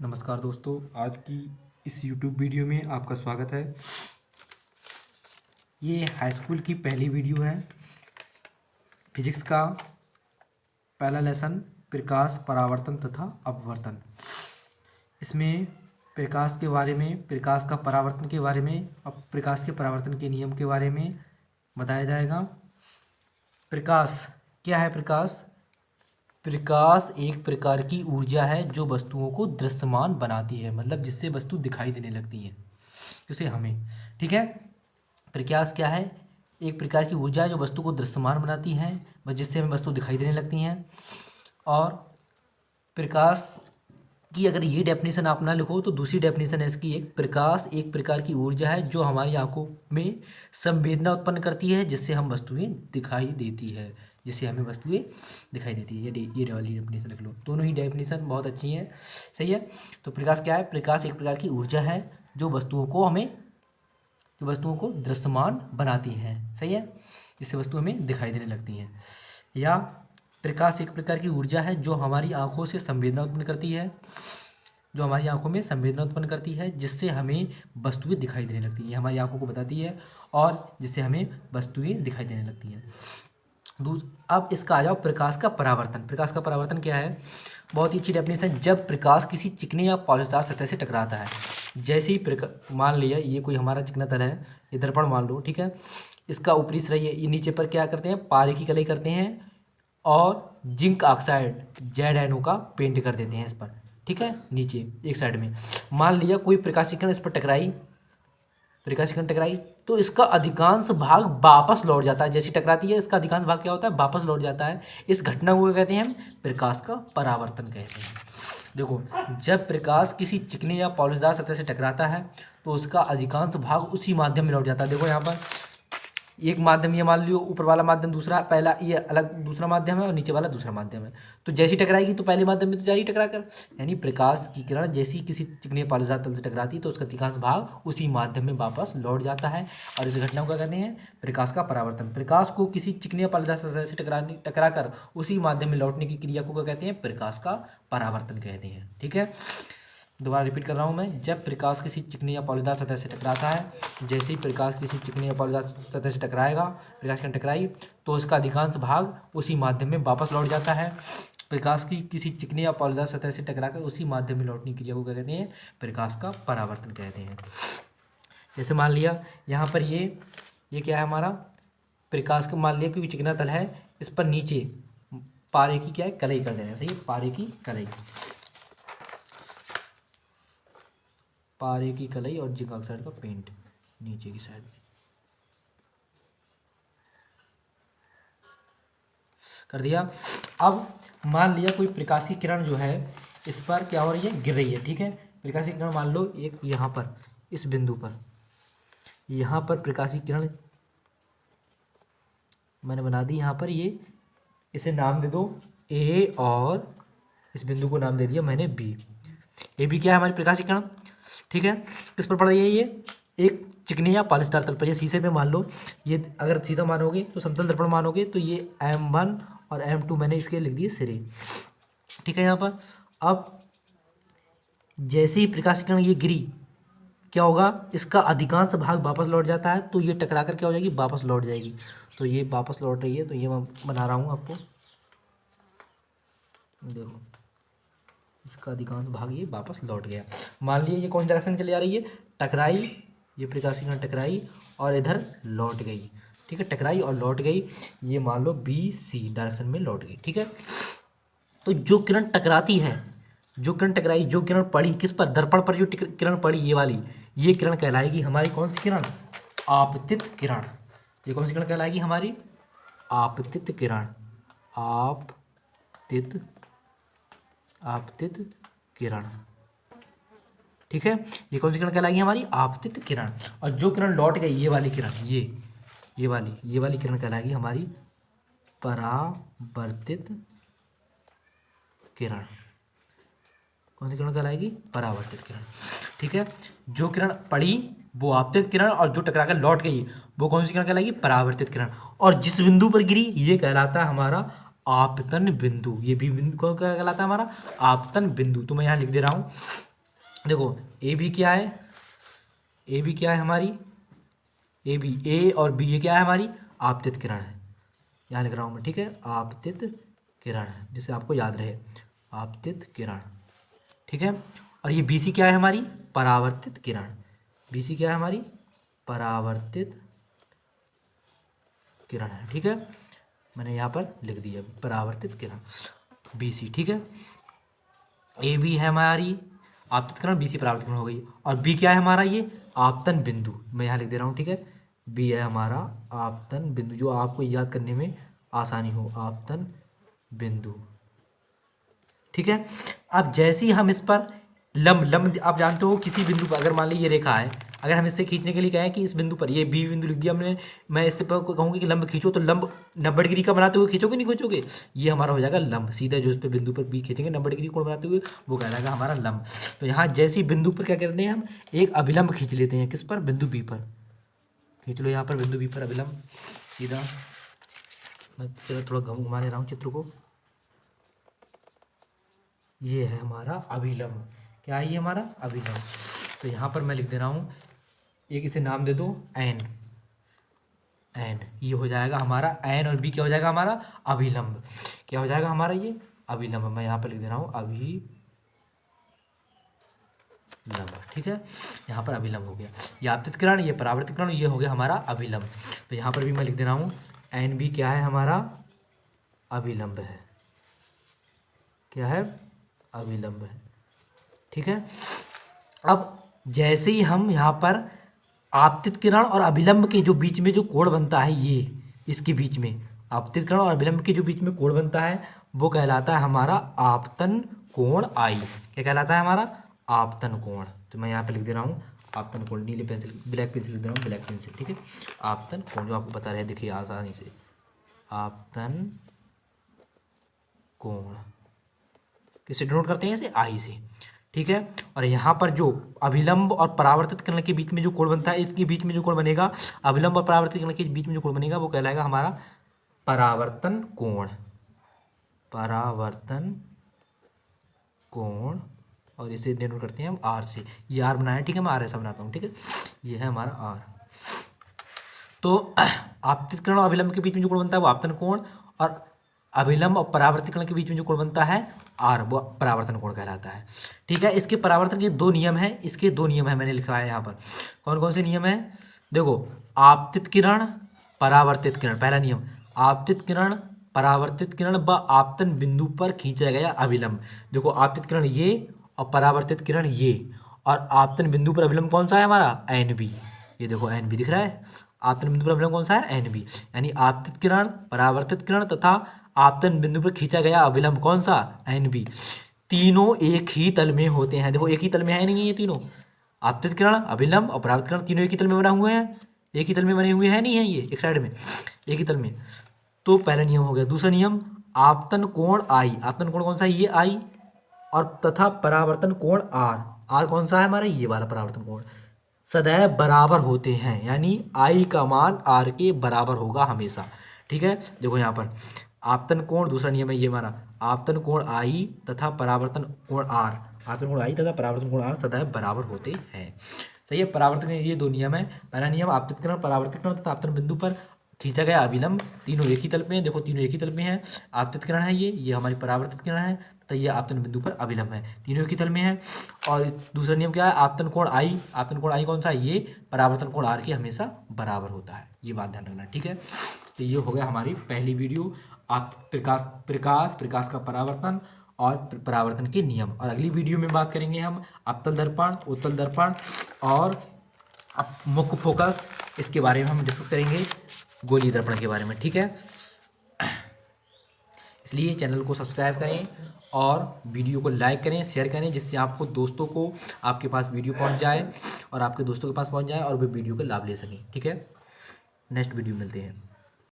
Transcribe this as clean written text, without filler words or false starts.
नमस्कार दोस्तों, आज की इस YouTube वीडियो में आपका स्वागत है। ये हाई स्कूल की पहली वीडियो है। फिजिक्स का पहला लेसन प्रकाश, परावर्तन तथा अपवर्तन। इसमें प्रकाश के बारे में, प्रकाश का परावर्तन के बारे में और प्रकाश के परावर्तन के नियम के बारे में बताया जाएगा। प्रकाश क्या है? प्रकाश एक प्रकार की ऊर्जा है जो वस्तुओं को दृश्यमान बनाती है, मतलब जिससे वस्तु दिखाई देने लगती है जिसे हमें। ठीक है, प्रकाश क्या है? एक प्रकार की ऊर्जा है जो वस्तु को दृश्यमान बनाती है, जिससे हमें वस्तु दिखाई देने लगती हैं। और प्रकाश की अगर ये डेफिनेशन आप ना लिखो तो दूसरी डेफिनेशन है इसकी, प्रकाश एक प्रकार की ऊर्जा है जो हमारी आंखों में संवेदना उत्पन्न करती है, जिससे हम वस्तुएं दिखाई देती है, जिससे हमें वस्तुएं दिखाई देती है। ये वाली डेफिनेशन लिख लो, दोनों ही डेफिनेशन बहुत अच्छी हैं। सही है। तो प्रकाश क्या है? प्रकाश एक प्रकार की ऊर्जा है जो वस्तुओं को दृश्यमान बनाती हैं। सही है, जिससे वस्तु हमें दिखाई देने लगती हैं। या प्रकाश एक प्रकार की ऊर्जा है जो हमारी आंखों से संवेदना उत्पन्न करती है, जिससे हमें वस्तुएं दिखाई देने लगती हैं। हमारी आंखों को बताती है और जिससे हमें वस्तुएं दिखाई देने लगती हैं। अब इसका आ जाओ प्रकाश का परावर्तन। प्रकाश का परावर्तन क्या है? बहुत ही अच्छी डेफिनेशन। जब प्रकाश किसी चिकनी या पॉलिशदार सतह से टकराता है, जैसे ही मान लिया ये कोई हमारा चिकना तल है, ये दर्पण मान लो, ठीक है। इसका ऊपरी सिरा ये नीचे पर क्या करते हैं? पारे की कलई करते हैं और जिंक ऑक्साइड ZnO का पेंट कर देते हैं इस पर। ठीक है, नीचे एक साइड में मान लिया कोई प्रकाश किरण इस पर टकराई, तो इसका अधिकांश भाग वापस लौट जाता है। जैसी टकराती है इसका अधिकांश भाग क्या होता है? वापस लौट जाता है। इस घटना को कहते हैं हम प्रकाश का परावर्तन कहते हैं। देखो, जब प्रकाश किसी चिकनी या पॉलिशदार सतह से टकराता है तो उसका अधिकांश भाग उसी माध्यम में लौट जाता है। देखो यहाँ पर एक माध्यम ये मान लियो, ऊपर वाला माध्यम दूसरा, पहला ये अलग दूसरा माध्यम है और नीचे वाला दूसरा माध्यम है। तो जैसी टकराएगी तो पहले माध्यम में तो जा रही टकरा कर, यानी प्रकाश की किरण जैसी किसी चिकनी पॉलिशदार तल से टकराती है तो उसका अधिकांश भाग उसी माध्यम में वापस लौट जाता है, और इस घटना को क्या कहते हैं? प्रकाश का परावर्तन। प्रकाश को किसी चिकनी पॉलिशदार सतह से टकरा कर उसी माध्यम में लौटने की क्रिया को क्या कहते हैं? प्रकाश का परावर्तन कहते हैं। ठीक है, दोबारा रिपीट कर रहा हूँ मैं। जब प्रकाश किसी चिकनी या पॉलिशदार सतह से टकराता है, जैसे ही प्रकाश किसी चिकनी या पॉलिशदार सतह से प्रकाश किरण टकराई तो उसका अधिकांश भाग उसी माध्यम में वापस लौट जाता है। प्रकाश की किसी चिकनी या पॉलिशदार सतह से टकराकर उसी माध्यम में लौटने की क्रिया को क्या कहते हैं? प्रकाश का परावर्तन कहते हैं। जैसे मान लिया यहाँ पर ये क्या है हमारा? प्रकाश का मान लिया क्योंकि चिकना तल है, इस पर नीचे पारे की क्या है? कलई कर देना। सही है, पारे की कलई और जिंक ऑक्साइड का पेंट नीचे की साइड में कर दिया। अब मान लिया कोई प्रकाश की किरण जो है इस पर क्या हो रही है? गिर रही है। ठीक है, प्रकाश की किरण मान लो एक यहाँ पर इस बिंदु पर, यहाँ पर प्रकाश की किरण मैंने बना दी। यहाँ पर ये इसे नाम दे दो A और इस बिंदु को नाम दे दिया मैंने B। AB क्या है? हमारी प्रकाश की किरण। ठीक है, किस पर पड़ रही है? ये एक चिकनी या पॉलिशदार तल पर, ये शीशे में मान लो। ये अगर सीधा मानोगे तो समतल दर्पण मानोगे तो ये M1 और M2 मैंने इसके लिख दिए सिरे। ठीक है, यहाँ पर अब जैसे ही प्रकाश की किरण ये गिरी, क्या होगा? इसका अधिकांश भाग वापस लौट जाता है, तो ये टकरा कर क्या हो जाएगी? वापस लौट जाएगी। तो ये वापस लौट रही है, तो ये मैं बना रहा हूँ आपको। देखो, इसका अधिकांश भाग ये वापस लौट गया। मान लिया ये कौन सी डायरेक्शन चली आ रही है? टकराई, ये प्रकाश की किरण टकराई और इधर लौट गई। ठीक है, टकराई और लौट गई, ये मान लो BC डायरेक्शन में लौट गई। ठीक है, तो जो किरण टकराती है, जो किरण पड़ी किस पर? दर्पण पर जो किरण पड़ी ये वाली, ये किरण कहलाएगी हमारी कौन सी किरण? आपतित किरण। ये कौन सी किरण कहलाएगी? हमारी आपतित किरण। आपतित किरण। ठीक है, ये कौन सी किरण कहलाएगी? हमारी आपतित किरण। और जो किरण लौट गई, ये वाली किरण, ये वाली किरण कहलाएगी हमारी परावर्तित किरण। कौन सी किरण कहलाएगी? परावर्तित किरण। ठीक है, जो किरण पड़ी वो आपतित किरण और जो टकराकर लौट गई वो कौन सी किरण कहलाएगी? परावर्तित किरण। और जिस बिंदु पर गिरी ये कहलाता है हमारा आपतन बिंदु। ये भी बिंदु को क्या कहलाता है? हमारा आपतन बिंदु। तो मैं यहाँ लिख दे रहा हूँ देखो ए बी क्या है, ए बी क्या है हमारी, ए बी, ए और बी ये क्या है हमारी आपतित किरण है, यहाँ लिख रहा हूँ मैं, ठीक है, आपतित किरण है, जिससे आपको याद रहे आपतित किरण, ठीक है। और ये बी सी क्या है हमारी परावर्तित किरण, बी सी क्या है हमारी परावर्तित किरण है, ठीक है, मैंने यहाँ पर लिख दिया परावर्तित किरण बी सी, ठीक है। ए बी है हमारी आपतित किरण, बी सी परावर्तित किरण हो गई, और बी क्या है हमारा ये आपतन बिंदु, मैं यहाँ लिख दे रहा हूँ, ठीक है, बी है हमारा आपतन बिंदु, जो आपको याद करने में आसानी हो, आपतन बिंदु, ठीक है। अब जैसे ही हम इस पर लंब आप जानते हो किसी बिंदु पर अगर मान ली ये रेखा है, अगर हम इससे खींचने के लिए कहें कि इस बिंदु पर ये बी बिंदु लिख दिया हमने, मैं इससे पर कहूँगी कि लंब खींचो, तो लंब 90 डिग्री का बनाते हुए खींचोगे नहीं खींचोगे, ये हमारा हो जाएगा लंब, सीधा जो इस पर बिंदु पर बी खींचेंगे 90 डिग्री कोण बनाते हुए वो कहलाएगा हमारा लंब। तो यहाँ जैसे बिंदु पर क्या करते हैं हम एक अभिलंब खींच लेते हैं, किस पर बिंदु बी पर, खींच लो यहाँ पर बिंदु बी पर अभिलंब सीधा, मैं चलो थोड़ा घुमा ले रहा हूँ चित्र को, ये है हमारा अभिलंब, क्या है ये हमारा अभिलंब। तो यहाँ पर मैं लिख दे रहा हूँ एक इसे नाम दे दो एन, एन ये हो जाएगा हमारा एन, और बी क्या हो जाएगा हमारा अभिलंब, क्या हो जाएगा हमारा ये अभिलंब, मैं यहाँ पर लिख दे रहा हूँ अभिलंब, ठीक है, यहाँ पर अभिलंब हो गया, ये आपतित किरण ये परावर्तित किरण, ये हो गया हमारा अभिलंब। तो यहाँ पर भी मैं लिख दे रहा हूँ एन बी क्या है हमारा अभिलंब है, क्या है अभिलंब है, ठीक है। अब जैसे ही हम यहाँ पर आपतित किरण और अभिलंब के जो बीच में जो कोण बनता है, ये इसके बीच में आपतित किरण और अभिलंब के जो बीच में कोण बनता है वो कहलाता है हमारा आपतन कोण आई, क्या कहलाता है हमारा आपतन कोण। तो मैं यहाँ पे लिख दे रहा हूँ आपतन कोण, नीले पेंसिल ब्लैक पेंसिल लिख दे रहा हूँ, ब्लैक पेंसिल, ठीक है, आपतन कोण जो आपको बता रहे देखिए आसानी से, आपतन कोण किससे डिनोट करते हैं, इसे आई से, ठीक है। और यहाँ पर जो अभिलंब और परावर्तित किरण के बीच में जो कोण बनता है, इसके बीच में जो कोण बनेगा अभिलंब और परावर्तित किरण के बीच में जो कोण बनेगा वो कहलाएगा हमारा परावर्तन कोण, परावर्तन कोण, और इसे डिनोट करते हैं हम आर से, ये आर बनाया है, ठीक है, मैं आर ऐसा बनाता हूँ, ठीक है, ये है हमारा आर। तो आपतित किरण और अभिलंब के बीच में जो कोण बनता है वो आपतन कोण, और अभिलंब और परावर्तित किरण के बीच में जो कोण बनता है आर वो परावर्तन कोण कहलाता है, ठीक है। इसके परावर्तन के दो नियम हैं, इसके दो नियम है मैंने लिखा है यहाँ पर, कौन कौन से नियम है, देखो आपतित किरण परावर्तित किरण, पहला नियम आपतित किरण परावर्तित किरण व आपतन बिंदु पर खींचा गया अभिलंब, देखो आपतित किरण ये और परावर्तित किरण ये, और आपतन बिंदु पर अभिलंब कौन सा है हमारा एन बी, ये देखो एन बी दिख रहा है, आपतन बिंदु पर अभिलंब कौन सा है एन बी, यानी आपतित किरण परावर्तित किरण तथा आपतन बिंदु पर खींचा गया अभिलंब कौन सा एन बी, तीनों एक ही तल में होते हैं, देखो एक ही तल में है नहीं है ये तीनों, आपतित किरण अभिलंब और परावर्तित किरण तीनों एक ही तल में बना हुए हैं, एक ही तल में बने हुए हैं नहीं है ये एक साइड में एक ही तल में। तो पहला नियम हो गया। दूसरा नियम आपतन कोण आई, आपतन कोण कौन सा है ये आई, और तथा परावर्तन कोण आर, आर कौन सा है हमारा ये वाला परावर्तन कोण, सदैव बराबर होते हैं, यानी आई का मान आर के बराबर होगा हमेशा, ठीक है। देखो यहाँ पर आपतन कोण, दूसरा नियम है ये हमारा आपतन कोण आई तथा परावर्तन कोण आर, आपतन कोण आई तथा परावर्तन कोण आर सदैव बराबर होते हैं, सही है। परावर्तन के ये दो नियम है, पहला नियम आपतित किरण परावर्तित किरण तथा आपतन बिंदु पर खींचा गया अभिलंब तीनों एक ही तल पे हैं, देखो तीनों एक ही तल पे हैं, आपतित किरण है ये हमारी परावर्तित किरण है तथा ये आपतन बिंदु पर अभिलंब है, तीनों एक ही तल में है। और दूसरा नियम क्या है आपतन कोण आई, आपतन कोण आई कौन सा है ये परावर्तन कोण आर के हमेशा बराबर होता है, ये बात ध्यान रखना, ठीक है। तो ये हो गया हमारी पहली वीडियो आप प्रकाश का परावर्तन और परावर्तन के नियम, और अगली वीडियो में बात करेंगे हम अवतल दर्पण उत्तल दर्पण और मुख्य फोकस, इसके बारे में हम डिस्कस करेंगे, गोलीय दर्पण के बारे में, ठीक है। इसलिए चैनल को सब्सक्राइब करें और वीडियो को लाइक करें शेयर करें, जिससे आपको दोस्तों को आपके पास वीडियो पहुंच जाए और आपके दोस्तों के पास पहुंच जाए और वे वीडियो का लाभ ले सकें, ठीक है। नेक्स्ट वीडियो मिलते हैं।